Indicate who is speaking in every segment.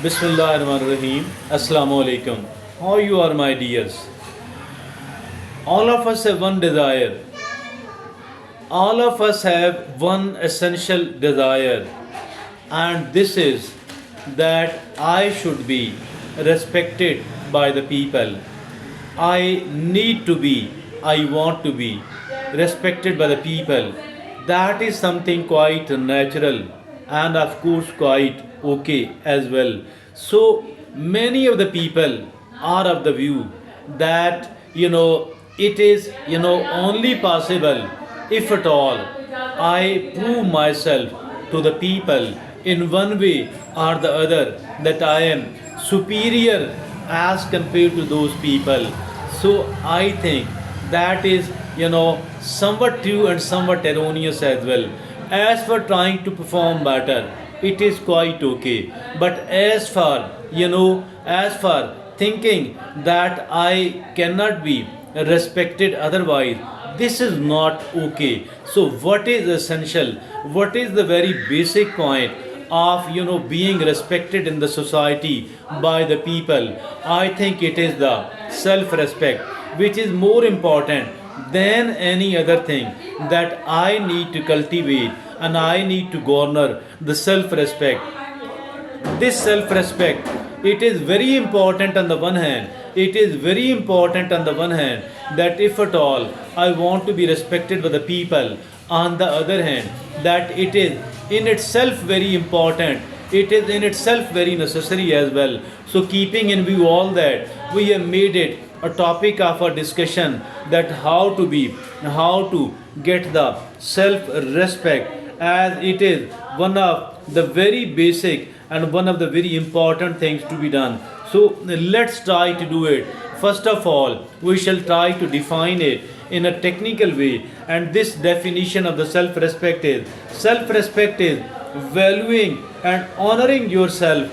Speaker 1: Bismillahirrahmanirrahim. Assalamu alaikum. How you are, my dears? All of us have one desire. All of us have one essential desire, and this is that I should be respected by the people. I need to be, I want to be respected by the people. That is something quite natural and, of course, quite okay as well. So, many of the people are of the view that it is only possible if at all I prove myself to the people in one way or the other that I am superior as compared to those people. So I think that is somewhat true and somewhat erroneous as well. As for trying to perform better, it is quite okay. But as for thinking that I cannot be respected otherwise, this is not okay. So what is essential? What is the very basic point of being respected in the society by the people? I think it is the self respect, which is more important than any other thing, that I need to cultivate and I need to garner the self respect. This self respect, it is very important on the one hand. It is very important on the one hand that if at all I want to be respected by the people, on the other hand, that it is in itself very important, it is in itself very necessary as well. So keeping in view all that, we have made it a topic of our discussion, that how to get the self respect, as it is one of the very basic and one of the very important things to be done. So let's try to do it. First of all, we shall try to define it in a technical way, and this definition of the self respect is valuing and honoring yourself,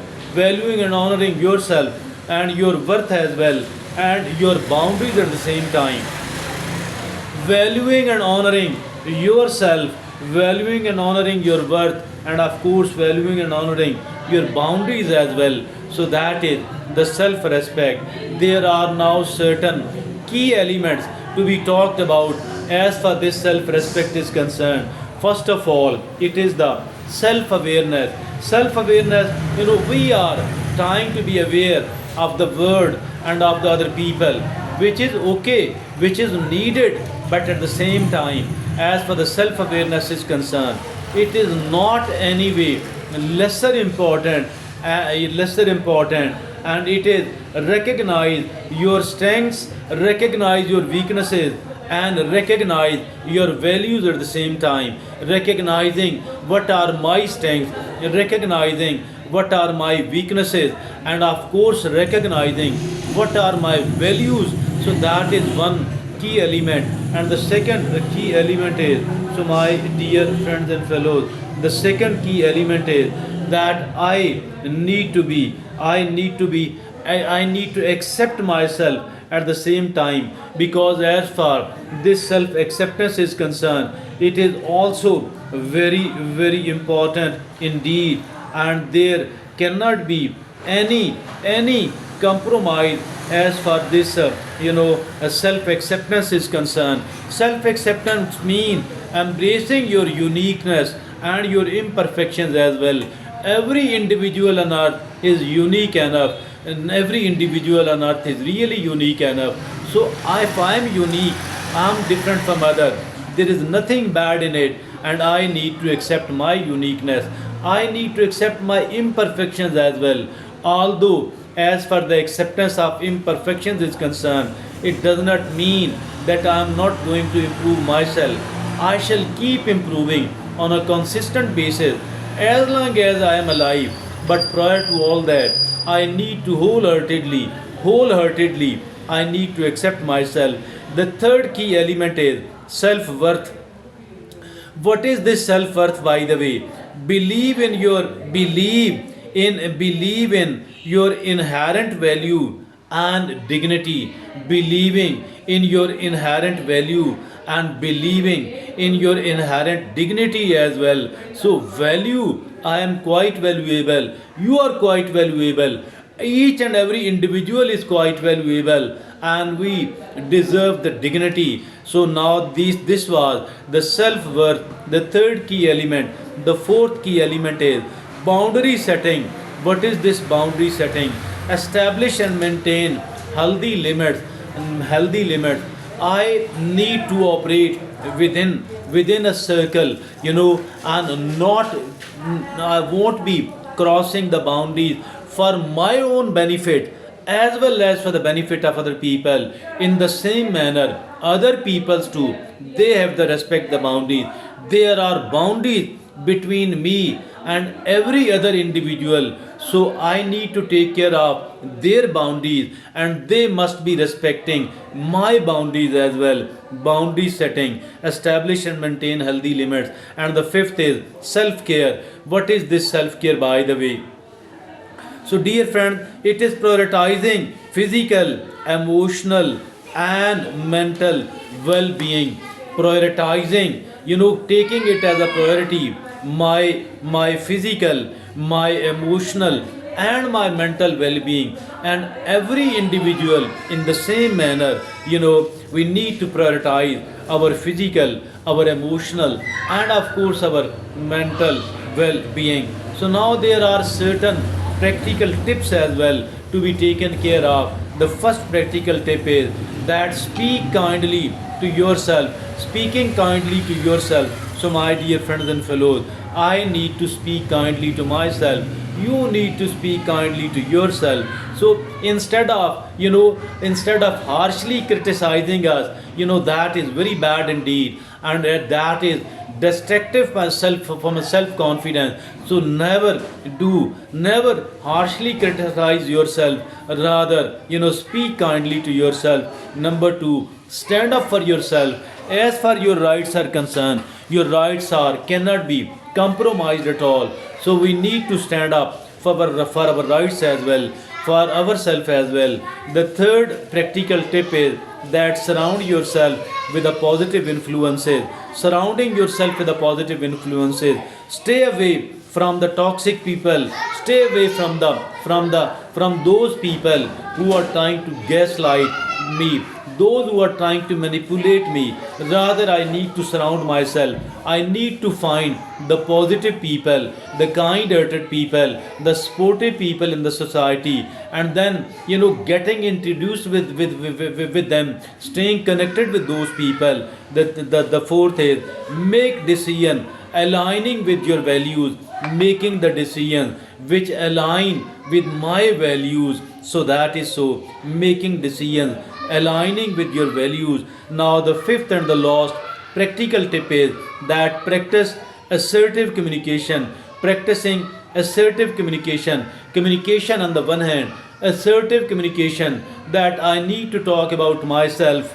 Speaker 1: and your worth as well, and your boundaries at the same time. Valuing and honoring yourself, valuing and honoring your worth, and of course, valuing and honoring your boundaries as well. So, that is the self respect. There are now certain key elements to be talked about as far this self respect is concerned. First of all, it is the self awareness. Self awareness, we are trying to be aware of the world and of the other people, which is okay, which is needed, but at the same time, as for the self awareness is concerned, it is not any way lesser important, and it is recognize your strengths, recognize your weaknesses, and recognize your values at the same time. Recognizing what are my strengths, recognizing what are my weaknesses, and of course recognizing what are my values. So that is one key element. And the second key element is, so my dear friends and fellows, the second key element is that I need to accept myself at the same time, because as far this self acceptance is concerned, it is also very very important indeed, and there cannot be any compromise as far this self acceptance is concerned. Self acceptance means embracing your uniqueness and your imperfections as well. Every individual on earth is unique enough, and every individual on earth is really unique enough. So if I am unique, I am different from other. There is nothing bad in it, and I need to accept my uniqueness. I need to accept my imperfections as well. Although, as far the acceptance of imperfections is concerned, it does not mean that I am not going to improve myself. I shall keep improving on a consistent basis as long as I am alive. But prior to all that, I need to wholeheartedly, I need to accept myself. The third key element is self worth. What is this self worth, by the way? Believe in your inherent value and dignity. Believing in your inherent value and believing in your inherent dignity as well. So, value, I am quite valuable, you are quite valuable, each and every individual is quite valuable, and we deserve the dignity. So now this was the self-worth, the third key element. The fourth key element is boundary setting. What is this boundary setting? Establish and maintain healthy limits. Healthy limits. I need to operate within a circle, and not, I won't be crossing the boundaries for my own benefit as well as for the benefit of other people. In the same manner, other peoples too, they have to respect the boundaries. There are boundaries between me and every other individual, so I need to take care of their boundaries, and they must be respecting my boundaries as well. Boundary setting, establish and maintain healthy limits. And the fifth is self care. What is this self care, by the way? So, dear friend, it is prioritizing physical, emotional, and mental well being. Prioritizing, taking it as a priority. My physical, my emotional, and my mental well being. And every individual, in the same manner, we need to prioritize our physical, our emotional, and of course, our mental well being. So, now there are certain practical tips as well to be taken care of. The first practical tip is that speak kindly to yourself. Speaking kindly to yourself. So, my dear friends and fellows, I need to speak kindly to myself. You need to speak kindly to yourself. So instead of harshly criticizing us, that is very bad indeed, and that is destructive for from a self confidence. So never harshly criticize yourself. Rather, speak kindly to yourself. Number two, stand up for yourself. As far your rights are concerned, your rights are cannot be compromised at all. So we need to stand up for our rights as well, for ourselves as well. The third practical tip is that surround yourself with the positive influences. Surrounding yourself with the positive influences. Stay away from the toxic people. Stay away from those people who are trying to gaslight me, those who are trying to manipulate me. Rather, I need to surround myself. I need to find the positive people, the kind hearted people, the sportive people in the society, and then, getting introduced with them, staying connected with those people. The fourth is make decision aligning with your values, making the decision which align with my values. So that is so, making decisions aligning with your values. Now, the fifth and the last practical tip is that practice assertive communication. Practicing assertive communication. Communication on the one hand, assertive communication, that I need to talk about myself,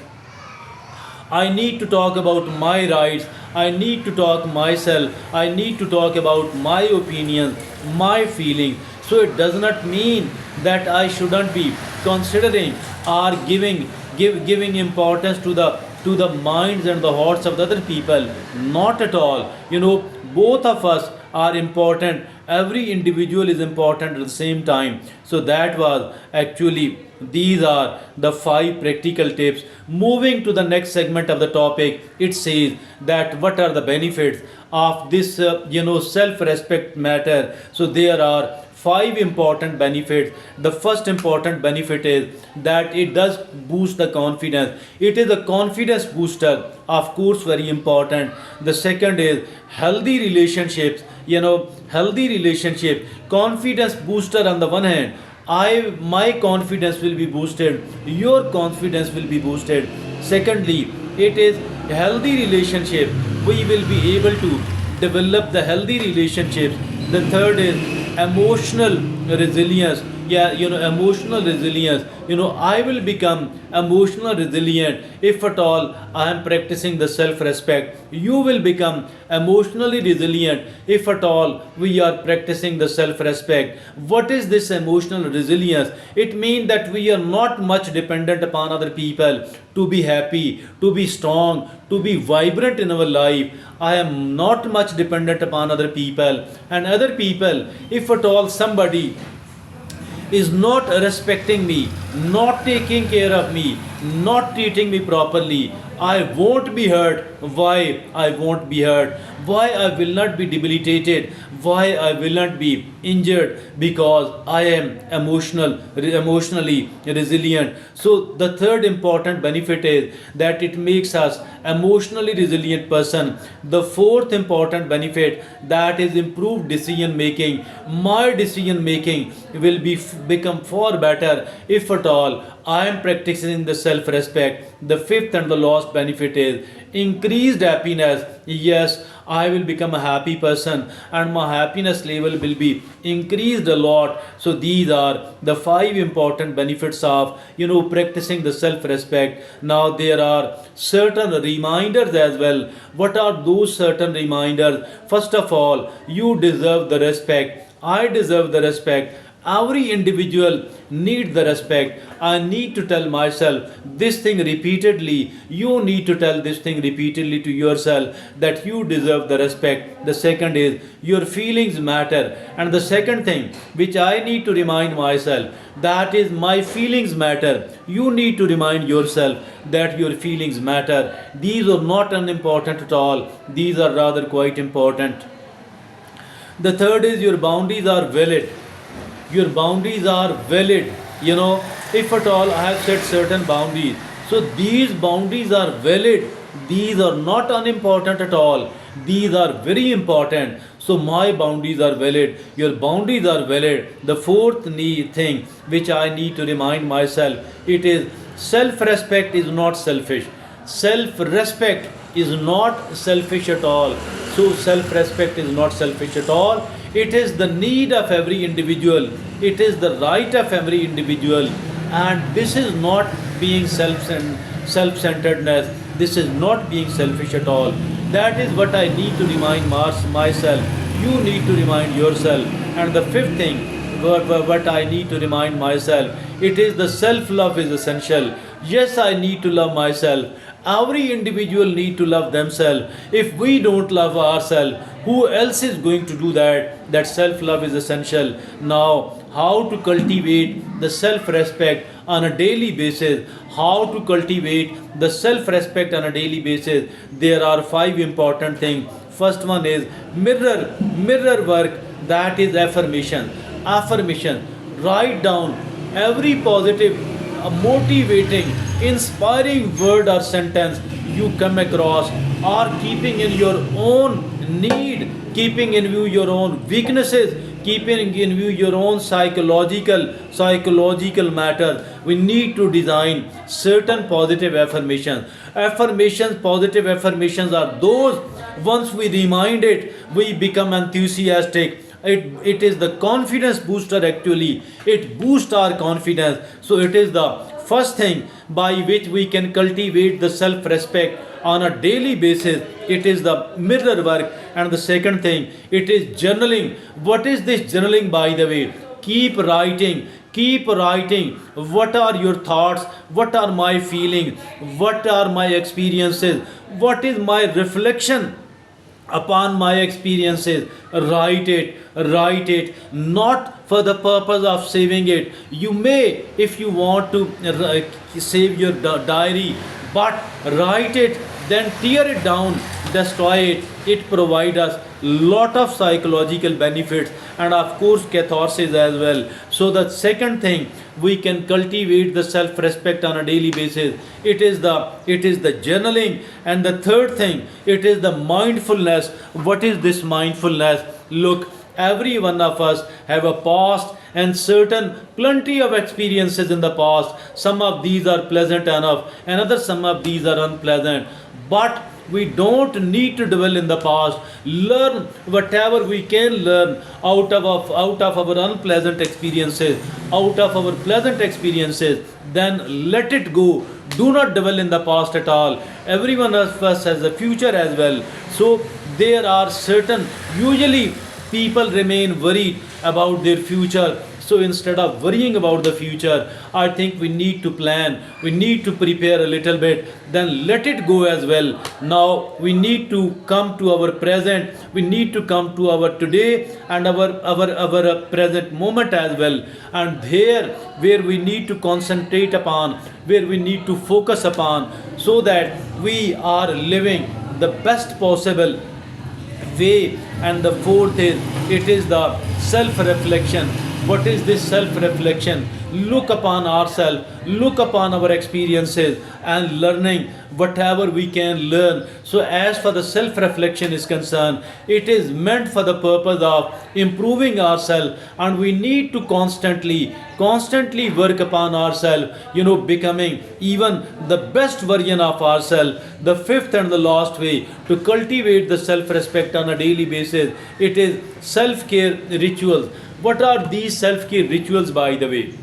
Speaker 1: I need to talk about my rights. I need to talk myself. I need to talk about my opinions, my feelings. So it does not mean that I shouldn't be considering or giving importance to the minds and the hearts of the other people. Not at all. Both of us are important. Every individual is important at the same time. So that was actually, these are the five practical tips. Moving to the next segment of the topic, it says that what are the benefits of this self respect matter. So there are five important benefits. The first important benefit is that it does boost the confidence. It is a confidence booster, of course, very important. The second is healthy relationships. Healthy relationship, confidence booster on the one hand. My confidence will be boosted, your confidence will be boosted. Secondly, it is healthy relationship. We will be able to develop the healthy relationships. The third is emotional resilience. yeah, emotional resilience. I will become emotional resilient if at all I am practicing the self respect. You will become emotionally resilient if at all we are practicing the self respect. What is this emotional resilience? It means that we are not much dependent upon other people to be happy, to be strong, to be vibrant in our life. I am not much dependent upon other people, and other people, if at all somebody is not respecting me, not taking care of me, not treating me properly, I won't be hurt. Why I won't be hurt? Why I will not be debilitated? Why I will not be injured? Because I am emotionally resilient. So the third important benefit is that it makes us emotionally resilient person. The fourth important benefit, that is improved decision making. My decision making will become far better if at all I am practicing the self respect. The fifth and the last benefit is increased happiness. Yes, I will become a happy person and my happiness level will be increased a lot. So these are the five important benefits of practicing the self respect. Now there are certain reminders as well. What are those certain reminders? First of all, you deserve the respect. I deserve the respect. Every individual needs the respect. I need to tell myself this thing repeatedly. You need to tell this thing repeatedly to yourself that you deserve the respect. The second is your feelings matter. And the second thing which I need to remind myself, that is my feelings matter. You need to remind yourself that your feelings matter. These are not unimportant at all. These are rather quite important. The third is your boundaries are valid. Your boundaries are valid. If at all I have set certain boundaries, so these boundaries are valid. These are not unimportant at all. These are very important. So my boundaries are valid. Your boundaries are valid. The fourth thing which I need to remind myself, it is self respect is not selfish. Self respect is not selfish at all. So self respect is not selfish at all. It is the need of every individual. It is the right of every individual. And this is not being self-centeredness. This is not being selfish at all. That is what I need to remind myself. You need to remind yourself. And the fifth thing, what I need to remind myself, it is the self-love is essential. Yes, I need to love myself. Every individual need to love themselves. If we don't love ourselves, who else is going to do that? That self-love is essential. Now, how to cultivate the self-respect on a daily basis? How to cultivate the self-respect on a daily basis? There are five important things. First one is mirror work. That is affirmation. Affirmation. Write down every positive, motivating, inspiring word or sentence you come across, or keeping in your own need, keeping in view your own weaknesses, keeping in view your own psychological matter. We need to design certain positive affirmations. Positive affirmations are those, once we remind it, we become enthusiastic. It is the confidence booster. Actually, it boosts our confidence. So it is the first thing by which we can cultivate the self respect on a daily basis. It is the mirror work. And the second thing, it is journaling. What is this journaling, by the way? Keep writing. Keep writing. What are your thoughts? What are my feelings? What are my experiences? What is my reflection upon my experiences? Write it, not for the purpose of saving it. You may, if you want to save your diary, but write it, then tear it down, destroy it. It provides us lot of psychological benefits and of course catharsis as well. So the second thing, we can cultivate the self respect on a daily basis. It is the journaling. And the third thing, it is the mindfulness. What is this mindfulness? Look, every one of us have a past and certain plenty of experiences in the past. Some of these are pleasant enough, and some of these are unpleasant. But We don't need to dwell in the past. Learn whatever we can learn out of our unpleasant experiences, out of our pleasant experiences. Then let it go. Do not dwell in the past at all. Everyone of us has a future as well. So there are certain, usually people remain worried about their future. So instead of worrying about the future, I think we need to plan, we need to prepare a little bit, then let it go as well. Now we need to come to our present, we need to come to our today and our present moment as well. And there where we need to concentrate upon, where we need to focus upon, so that we are living the best possible way. And the fourth is, it is the self reflection. What is this self reflection? Look upon ourselves, look upon our experiences, and learning whatever we can learn. So as far the self reflection is concerned, it is meant for the purpose of improving ourselves, and we need to constantly work upon ourselves, becoming even the best version of ourselves. The fifth and the last way to cultivate the self respect on a daily basis, it is self care rituals. What are these self care rituals, by the way?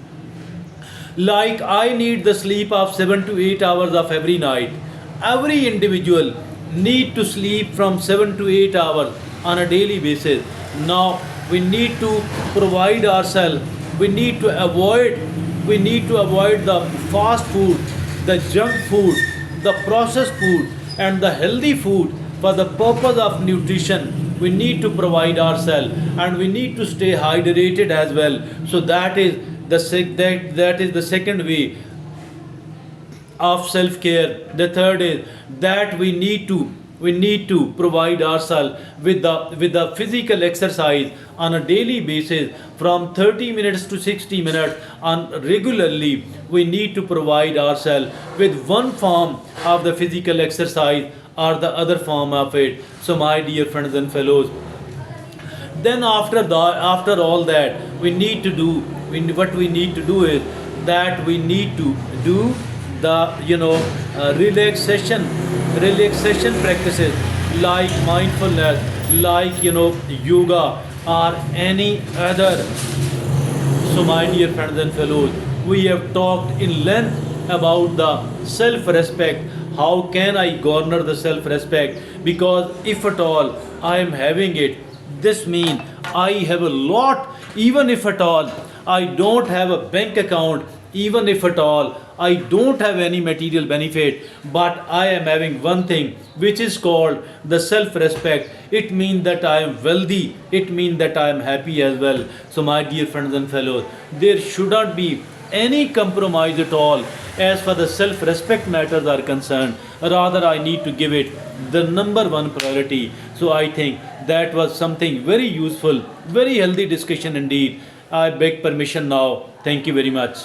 Speaker 1: Like, I need the sleep of 7 to 8 hours of every night. Every individual need to sleep from 7 to 8 hours on a daily basis. Now we need to provide ourselves, we need to avoid the fast food, the junk food, the processed food, and the healthy food. For the purpose of nutrition, we need to provide ourselves, and we need to stay hydrated as well. So that is that is the second way of self care. The third is that we need to provide ourselves with the physical exercise on a daily basis from 30 minutes to 60 minutes on regularly. We need to provide ourselves with one form of the physical exercise or the other form of it. So my dear friends and fellows, then after all that, what we need to do is that we need to do the relaxation practices like mindfulness, like yoga, or any other. So my dear friends and fellows, we have talked in length about the self respect. How can I garner the self respect? Because if at all I am having it, this means I have a lot. Even if at all I don't have a bank account, even if at all I don't have any material benefit, but I am having one thing which is called the self respect. It means that I am wealthy, it means that I am happy as well. So my dear friends and fellows, there should not be any compromise at all as far the self respect matters are concerned. Rather, I need to give it the number one priority. So I think that was something very useful, very healthy discussion indeed. I beg permission now. Thank you very much.